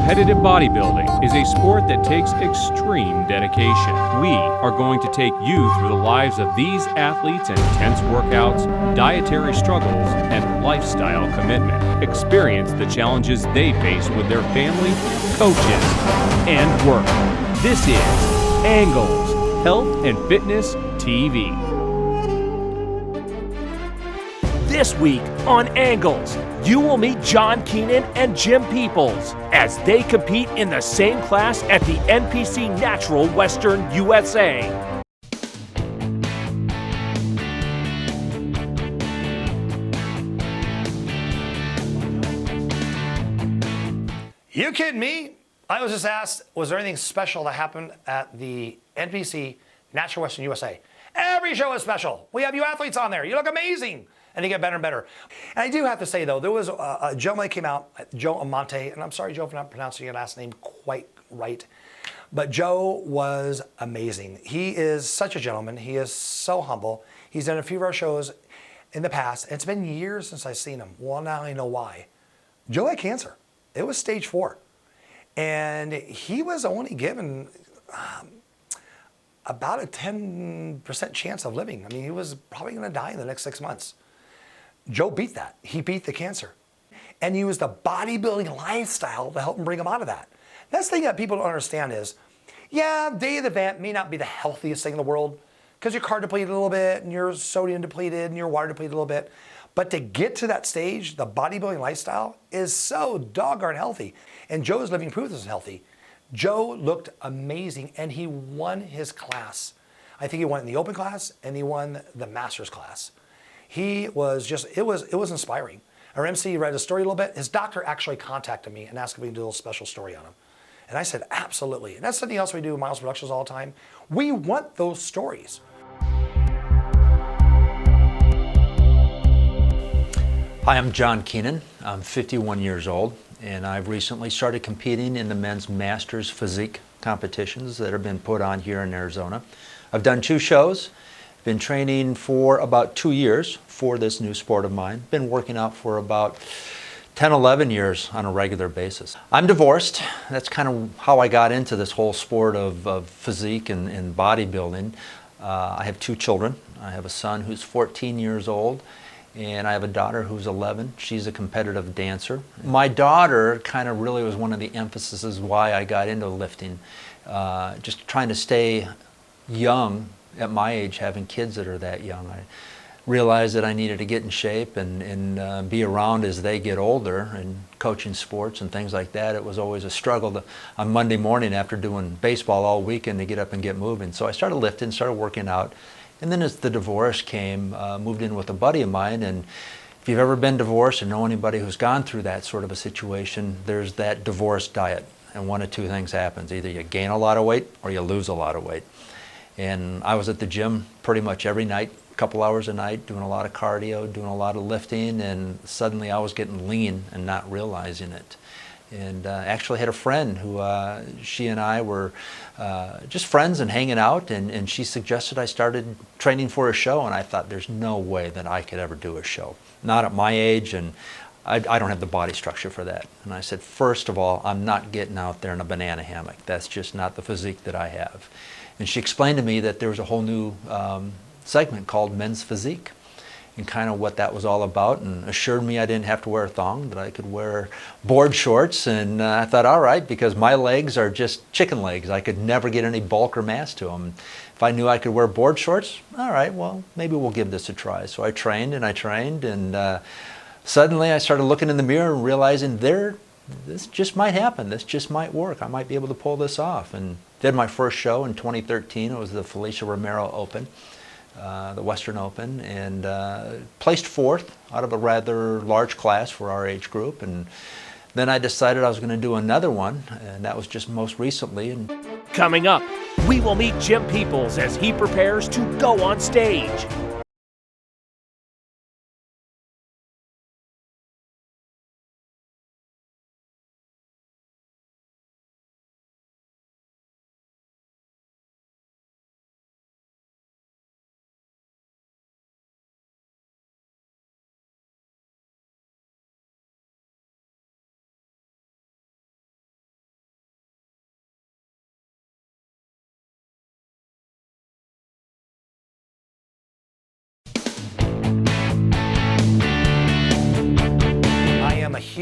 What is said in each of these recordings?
Competitive bodybuilding is a sport that takes extreme dedication. We are going to take you through the lives of these athletes and intense workouts, dietary struggles, and lifestyle commitment. Experience the challenges they face with their family, coaches, and work. This is Angles, Health and Fitness TV. This week on Angles, you will meet John Keenan and Jim Peeples as they compete in the same class at the NPC Natural Western USA. You kidding me? I was just asked, was there anything special that happened at the NPC Natural Western USA? Every show is special. We have you athletes on there. You look amazing. And they get better and better. And I do have to say, though, there was a gentleman that came out, Joe Amante, and I'm sorry, Joe, for not pronouncing your last name quite right. But Joe was amazing. He is such a gentleman. He is so humble. He's done a few of our shows in the past. It's been years since I've seen him. Well, now I know why. Joe had cancer. It was stage 4. And he was only given about a 10% chance of living. I mean, he was probably going to die in the next 6 months. Joe beat that. He beat the cancer. And he used the bodybuilding lifestyle to help him bring him out of that. That's the thing that people don't understand is, yeah, day of the event may not be the healthiest thing in the world because you're carb depleted a little bit and you're sodium depleted and you're water depleted a little bit. But to get to that stage, the bodybuilding lifestyle is so doggone healthy. And Joe's living proof this is healthy. Joe looked amazing and he won his class. I think he won in the open class and he won the master's class. He was just, it was inspiring. Our MC read his story a little bit. His doctor actually contacted me and asked if we could do a little special story on him. And I said, absolutely. And that's something else we do in Miles Productions all the time. We want those stories. Hi, I'm John Keenan. I'm 51 years old, and I've recently started competing in the men's Masters Physique competitions that have been put on here in Arizona. I've done 2 shows. Been training for about 2 years for this new sport of mine. Been working out for about 10, 11 years on a regular basis. I'm divorced. That's kind of how I got into this whole sport of physique and bodybuilding. I have 2 children. I have a son who's 14 years old, and I have a daughter who's 11. She's a competitive dancer. My daughter kind of really was one of the emphases why I got into lifting. Just trying to stay young at my age, having kids that are that young. I realized that I needed to get in shape and be around as they get older, and coaching sports and things like that. It was always a struggle on Monday morning after doing baseball all weekend to get up and get moving. So I started lifting, started working out. And then as the divorce came, moved in with a buddy of mine. And if you've ever been divorced or know anybody who's gone through that sort of a situation, there's that divorce diet. And one of 2 things happens. Either you gain a lot of weight or you lose a lot of weight. And I was at the gym pretty much every night, a couple hours a night, doing a lot of cardio, doing a lot of lifting, and suddenly I was getting lean and not realizing it. And actually had a friend who, she and I were just friends and hanging out, and she suggested I started training for a show, and I thought there's no way that I could ever do a show. Not at my age, and I don't have the body structure for that. And I said, first of all, I'm not getting out there in a banana hammock. That's just not the physique that I have. And she explained to me that there was a whole new segment called Men's Physique, and kind of what that was all about, and assured me I didn't have to wear a thong, that I could wear board shorts. And I thought, all right, because my legs are just chicken legs. I could never get any bulk or mass to them. If I knew I could wear board shorts, all right, well, maybe we'll give this a try. So I trained, and suddenly I started looking in the mirror and realizing this just might happen. This just might work. I might be able to pull this off. And did my first show in 2013. It was the Felicia Romero Open, the Western Open, and placed 4th out of a rather large class for our age group. And then I decided I was going to do another one, and that was just most recently. And Coming up, we will meet Jim Peeples as he prepares to go on stage.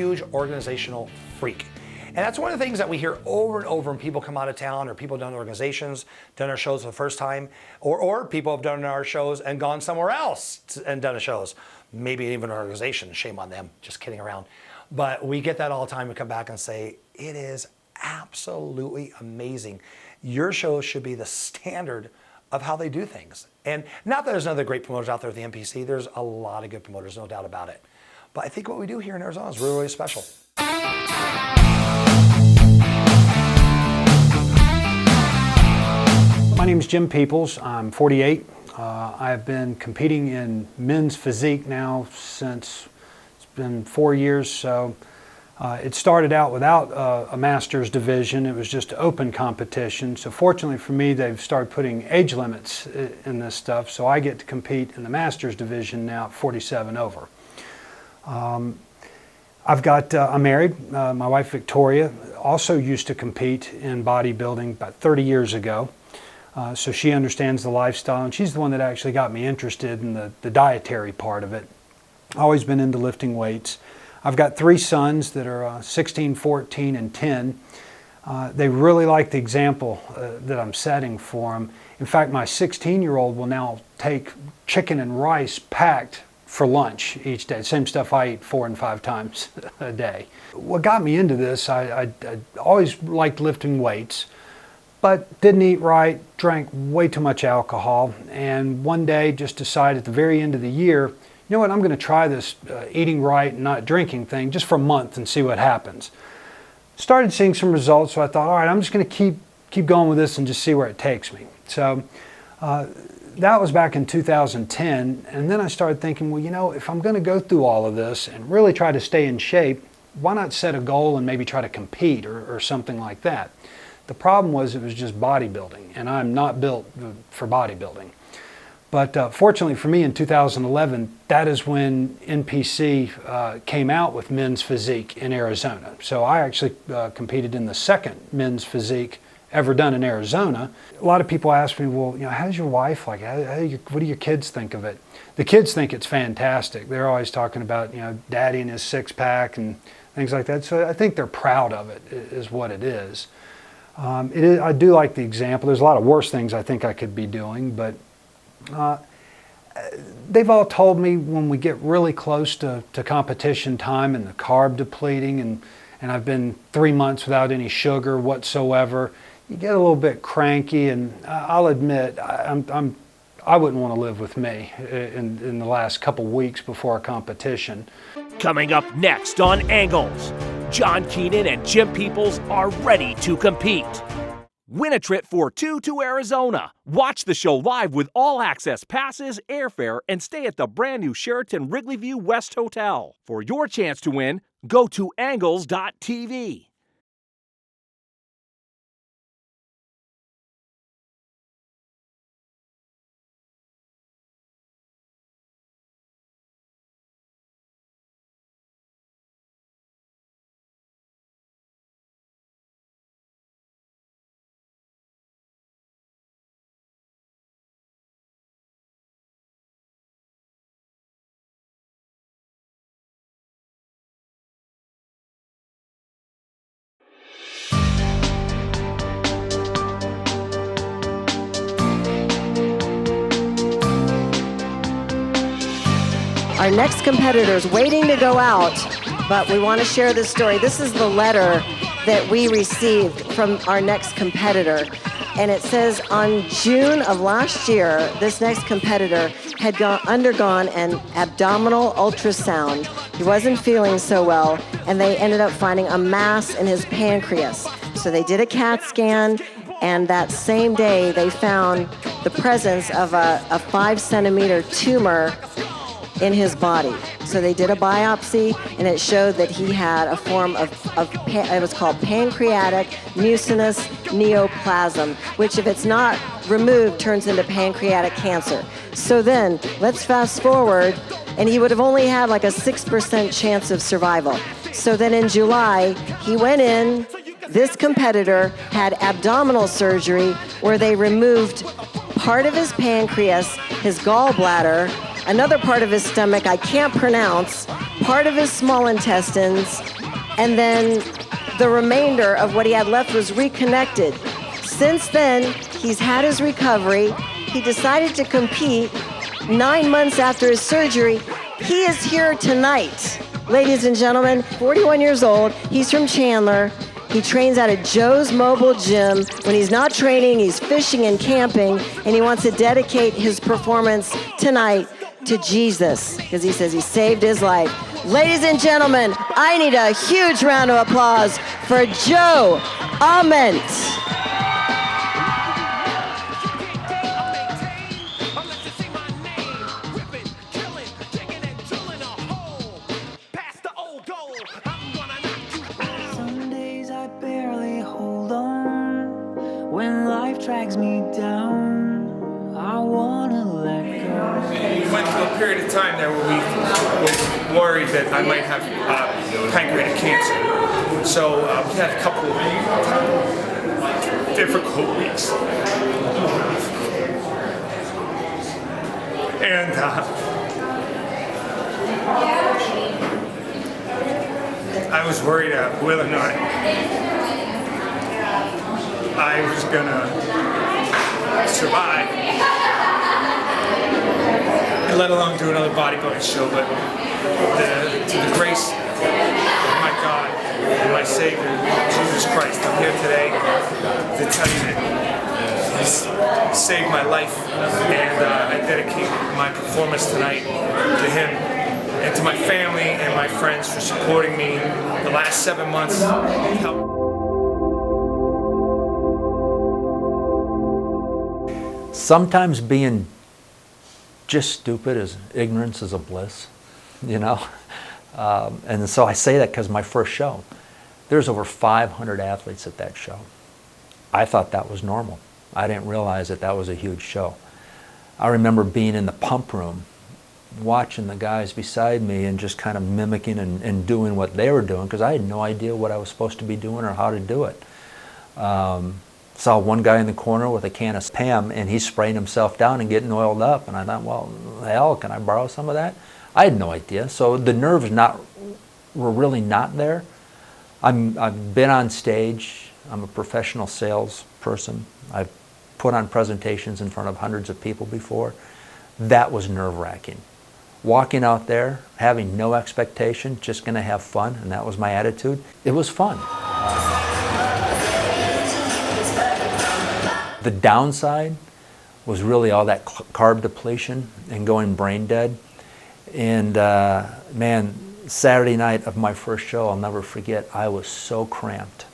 huge organizational freak. And that's one of the things that we hear over and over when people come out of town, or people done organizations, done our shows for the first time, or people have done our shows and gone somewhere else and done the shows. Maybe even an organization, shame on them, just kidding around. But we get that all the time. We come back and say, it is absolutely amazing. Your show should be the standard of how they do things. And not that there's other great promoters out there at the NPC, there's a lot of good promoters, no doubt about it. But I think what we do here in Arizona is really, really special. My name is Jim Peeples. I'm 48. I've been competing in men's physique now since it's been 4 years. So it started out without a master's division. It was just open competition. So fortunately for me, they've started putting age limits in this stuff. So I get to compete in the master's division now at 47 over. I'm married. My wife Victoria also used to compete in bodybuilding about 30 years ago. So she understands the lifestyle, and she's the one that actually got me interested in the dietary part of it. Always been into lifting weights. I've got 3 sons that are 16, 14, and 10. They really like the example that I'm setting for them. In fact, my 16-year-old will now take chicken and rice packed for lunch each day. Same stuff I eat 4 and 5 times a day. What got me into this, I always liked lifting weights, but didn't eat right, drank way too much alcohol, and one day just decided at the very end of the year, you know what, I'm going to try this eating right and not drinking thing just for a month and see what happens. Started seeing some results, so I thought, all right, I'm just going to keep going with this and just see where it takes me. So that was back in 2010, and then I started thinking, well, you know, if I'm going to go through all of this and really try to stay in shape, why not set a goal and maybe try to compete or something like that? The problem was it was just bodybuilding, and I'm not built for bodybuilding. But fortunately for me, in 2011, that is when NPC came out with men's physique in Arizona. So I actually competed in the second men's physique ever done in Arizona. A lot of people ask me, well, you know, how's your wife like? What do your kids think of it? The kids think it's fantastic. They're always talking about, you know, daddy and his six-pack and things like that. So I think they're proud of it, is what it is. I do like the example. There's a lot of worse things I think I could be doing, but they've all told me when we get really close to competition time and the carb depleting, and I've been 3 months without any sugar whatsoever, you get a little bit cranky, and I'll admit I wouldn't want to live with me in the last couple weeks before a competition. Coming up next on Angles, John Keenan and Jim Peeples are ready to compete. Win a trip for 2 to Arizona. Watch the show live with all access passes, airfare, and stay at the brand new Sheraton Wrigley View West Hotel. For your chance to win, go to angles.tv. Our next competitor is waiting to go out, but we want to share this story. This is the letter that we received from our next competitor. And it says on June of last year, this next competitor had undergone an abdominal ultrasound. He wasn't feeling so well, and they ended up finding a mass in his pancreas. So they did a CAT scan, and that same day they found the presence of a 5-centimeter tumor in his body. So they did a biopsy, and it showed that he had a form of it was called pancreatic mucinous neoplasm, which if it's not removed turns into pancreatic cancer. So then let's fast forward, and he would have only had like a 6% chance of survival. So then in July, he went in, this competitor had abdominal surgery where they removed part of his pancreas, his gallbladder, another part of his stomach I can't pronounce, part of his small intestines, and then the remainder of what he had left was reconnected. Since then, he's had his recovery. He decided to compete 9 months after his surgery. He is here tonight. Ladies and gentlemen, 41 years old. He's from Chandler. He trains out of Joe's Mobile Gym. When he's not training, he's fishing and camping, and he wants to dedicate his performance tonight to Jesus, because he says he saved his life. Ladies and gentlemen, I need a huge round of applause for Joe Ament. Some days I barely hold on. When life drags me down, I wanna let go. We went through a period of time there where we were worried that I might have pancreatic cancer. So we had a couple of difficult weeks. And I was worried whether or not I was gonna survive, let alone do another bodybuilding show. But to the grace of my God and my Savior, Jesus Christ, I'm here today to tell you that He saved my life, and I dedicate my performance tonight to Him and to my family and my friends for supporting me the last 7 months. Sometimes being just stupid is ignorance is a bliss, you know. And so I say that because my first show, there's over 500 athletes at that show. I thought that was normal. I didn't realize that that was a huge show. I remember being in the pump room, watching the guys beside me and just kind of mimicking and doing what they were doing, because I had no idea what I was supposed to be doing or how to do it. Saw one guy in the corner with a can of Pam, and he's spraying himself down and getting oiled up. And I thought, well, hell, can I borrow some of that? I had no idea. So the nerves were really not there. I've been on stage. I'm a professional salesperson. I've put on presentations in front of hundreds of people before. That was nerve-wracking. Walking out there, having no expectation, just going to have fun, and that was my attitude. It was fun. The downside was really all that carb depletion and going brain dead. And man, Saturday night of my first show, I'll never forget, I was so cramped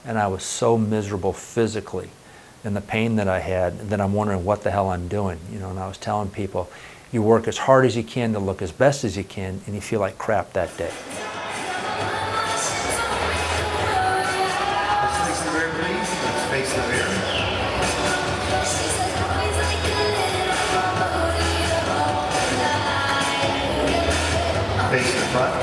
and I was so miserable physically and the pain that I had that I'm wondering what the hell I'm doing. You know, and I was telling people, you work as hard as you can to look as best as you can, and you feel like crap that day. Face the front.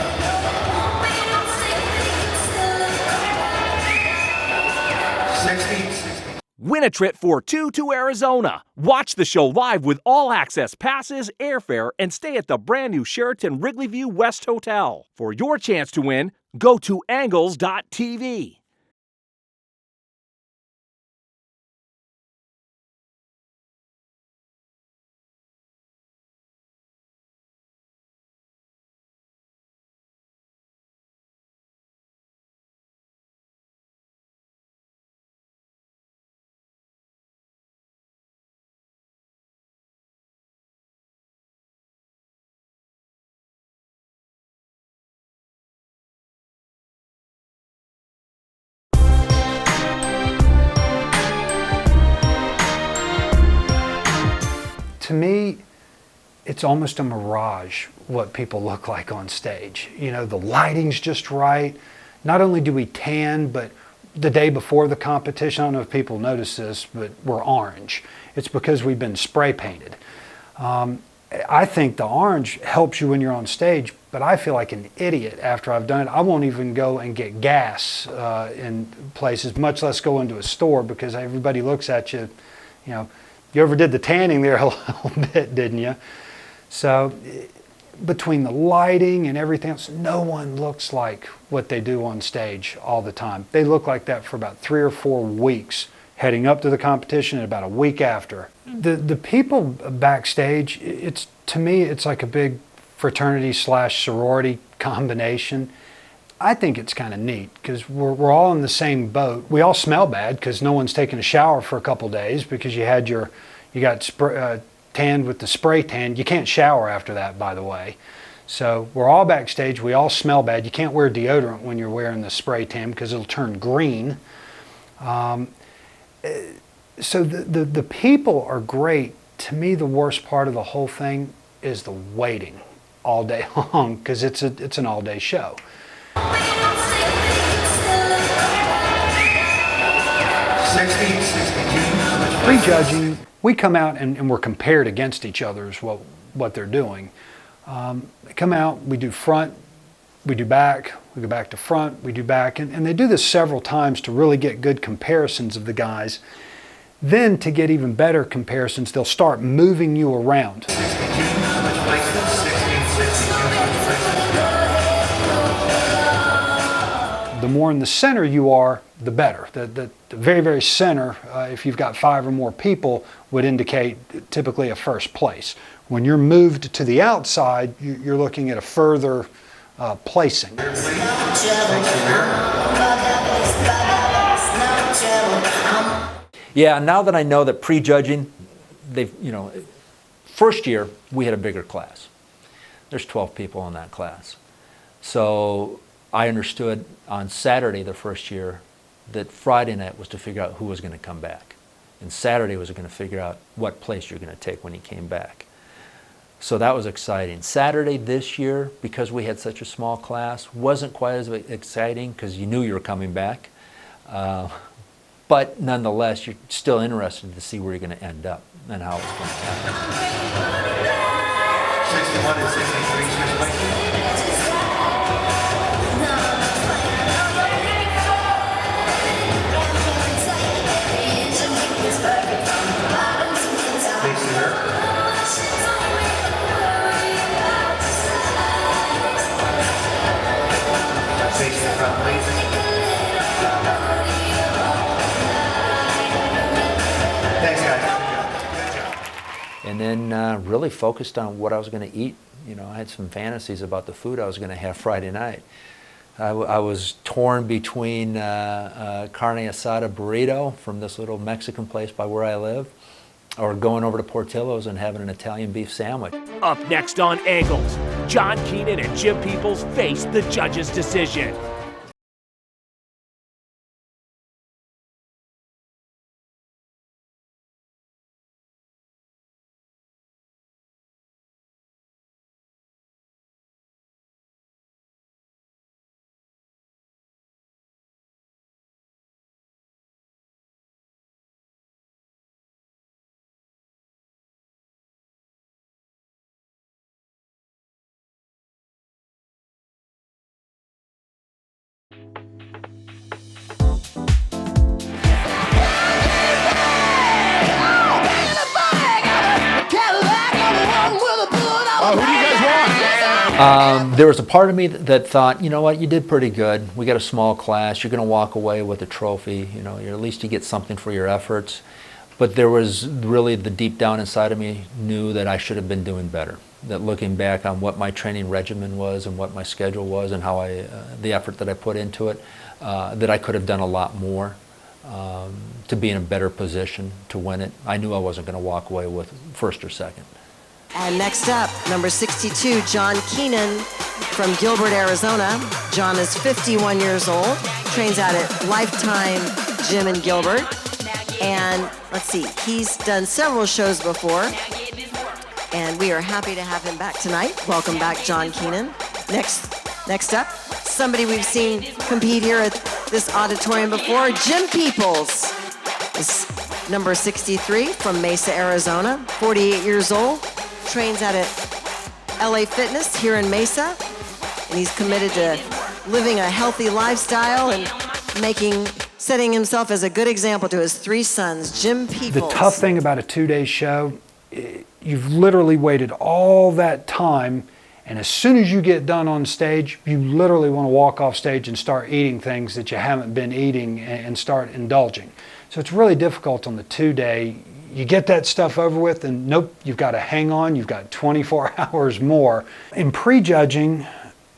Win a trip for two to Arizona. Watch the show live with all access passes, airfare, and stay at the brand new Sheraton Wrigley View West Hotel. For your chance to win, go to angles.tv. To me, it's almost a mirage what people look like on stage. You know, the lighting's just right. Not only do we tan, but the day before the competition, I don't know if people notice this, but we're orange. It's because we've been spray painted. I think the orange helps you when you're on stage, but I feel like an idiot after I've done it. I won't even go and get gas in places, much less go into a store, because everybody looks at you, you know, you overdid the tanning there a little bit, didn't you? So between the lighting and everything else, no one looks like what they do on stage all the time. They look like that for about 3 or 4 weeks heading up to the competition and about a week after. The people backstage, to me, it's like a big fraternity / sorority combination. I think it's kind of neat because we're all in the same boat. We all smell bad because no one's taken a shower for a couple days because you got tanned with the spray tan. You can't shower after that, by the way. So we're all backstage. We all smell bad. You can't wear deodorant when you're wearing the spray tan because it'll turn green. So the people are great. To me, the worst part of the whole thing is the waiting all day long because it's an all-day show. Prejudging, we come out and we're compared against each other is what they're doing. They come out, we do front, we do back, we go back to front, we do back, and they do this several times to really get good comparisons of the guys. Then to get even better comparisons, they'll start moving you around. The more in the center you are, the better. The very, very center, if you've got 5 or more people, would indicate typically a first place. When you're moved to the outside, you're looking at a further placing. Yeah, now that I know that prejudging, first year we had a bigger class. There's 12 people in that class. So I understood on Saturday the first year that Friday night was to figure out who was going to come back. And Saturday was going to figure out what place you're going to take when he came back. So that was exciting. Saturday this year, because we had such a small class, wasn't quite as exciting because you knew you were coming back. But nonetheless, you're still interested to see where you're going to end up and how it's going to happen. 61 and 63 switch places. And then really focused on what I was going to eat. I had some fantasies about the food I was going to have Friday night. I was torn between carne asada burrito from this little Mexican place by where I live, or going over to Portillo's and having an Italian beef sandwich. Up next on Angles, John Keenan and Jim Peeples face the judge's decision. There was a part of me that thought, you know what, you did pretty good. We got a small class. You're going to walk away with a trophy. At least you get something for your efforts. But there was really the deep down inside of me knew that I should have been doing better. That looking back on what my training regimen was and what my schedule was and how the effort that I put into it, that I could have done a lot more to be in a better position to win it. I knew I wasn't going to walk away with first or second. And next up, number 62, John Keenan from Gilbert, Arizona. John is 51 years old, trains out at Lifetime Gym in Gilbert. And let's see, he's done several shows before. And we are happy to have him back tonight. Welcome back, John Keenan. Next up, somebody we've seen compete here at this auditorium before, Jim Peeples. Is number 63 from Mesa, Arizona, 48 years old. Trains out at LA Fitness here in Mesa, and he's committed to living a healthy lifestyle and setting himself as a good example to his 3 sons. Jim Peeples. The tough thing about a 2-day show, you've literally waited all that time And as soon as you get done on stage, you literally want to walk off stage and start eating things that you haven't been eating and start indulging. So it's really difficult on the 2-day. You get that stuff over with and nope, you've got to hang on, you've got 24 hours more. In prejudging,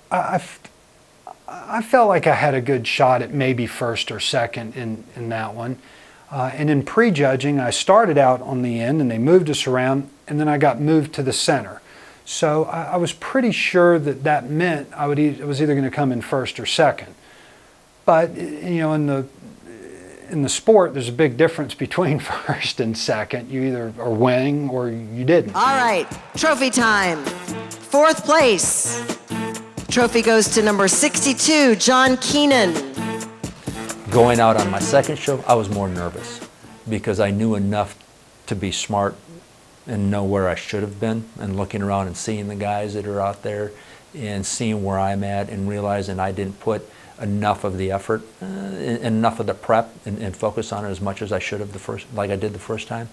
I felt like I had a good shot at maybe first or second in that one. And in prejudging, I started out on the end and they moved us around and then I got moved to the center. So I was pretty sure that that meant I was either going to come in first or second. But you know, in the sport, there's a big difference between first and second. You either are winning or you didn't. All right, trophy time. 4th place. Trophy goes to number 62, John Keenan. Going out on my second show, I was more nervous because I knew enough to be smart and know where I should have been, and looking around and seeing the guys that are out there and seeing where I'm at and realizing I didn't put enough of the effort, enough of the prep and focus on it as much as I should have like I did the first time.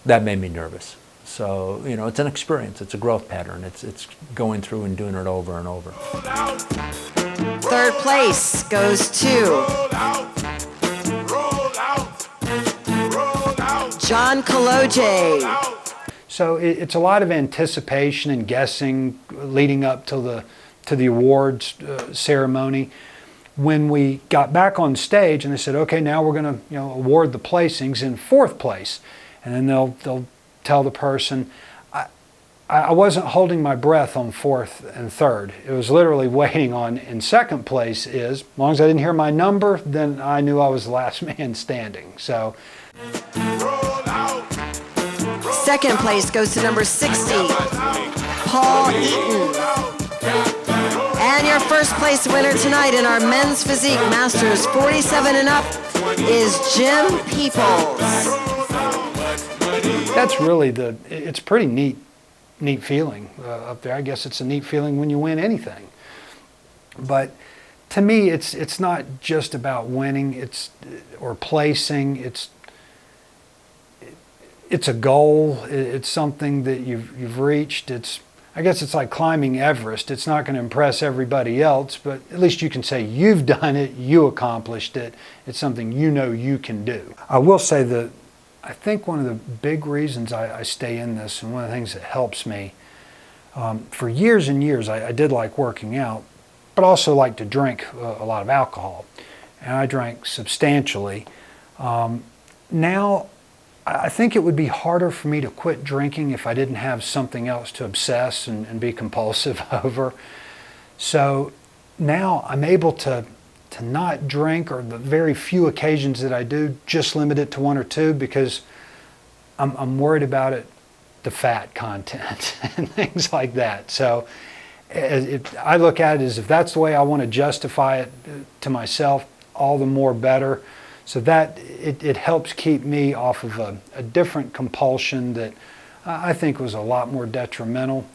That made me nervous. So, you know, it's an experience, it's a growth pattern, it's going through and doing it over and over. 3rd place goes to John Kaloje. So it's a lot of anticipation and guessing leading up to the awards ceremony. When we got back on stage and they said, okay, now we're going to award the placings in 4th place, and then they'll tell the person, I wasn't holding my breath on 4th and 3rd. It was literally waiting on, in 2nd place is, as long as I didn't hear my number, then I knew I was the last man standing. So 2nd place goes to number 60, Paul Eaton. And your 1st place winner tonight in our men's physique masters 47 and up is Jim Peeples. That's really it's pretty neat feeling up there. I guess it's a neat feeling when you win anything. But to me, it's not just about winning, or placing. It's a goal. It's something that you've reached. I guess it's like climbing Everest. It's not going to impress everybody else, but at least you can say you've done it, you accomplished it. It's something you know you can do. I will say that I think one of the big reasons I stay in this, and one of the things that helps me, for years and years I did like working out, but also like to drink a lot of alcohol. And I drank substantially. Now, I think it would be harder for me to quit drinking if I didn't have something else to obsess and be compulsive over. So now I'm able to not drink, or the very few occasions that I do, just limit it to 1 or 2, because I'm worried about the fat content and things like that. So I look at it as, if that's the way I want to justify it to myself, all the more better. So that it helps keep me off of a different compulsion that I think was a lot more detrimental.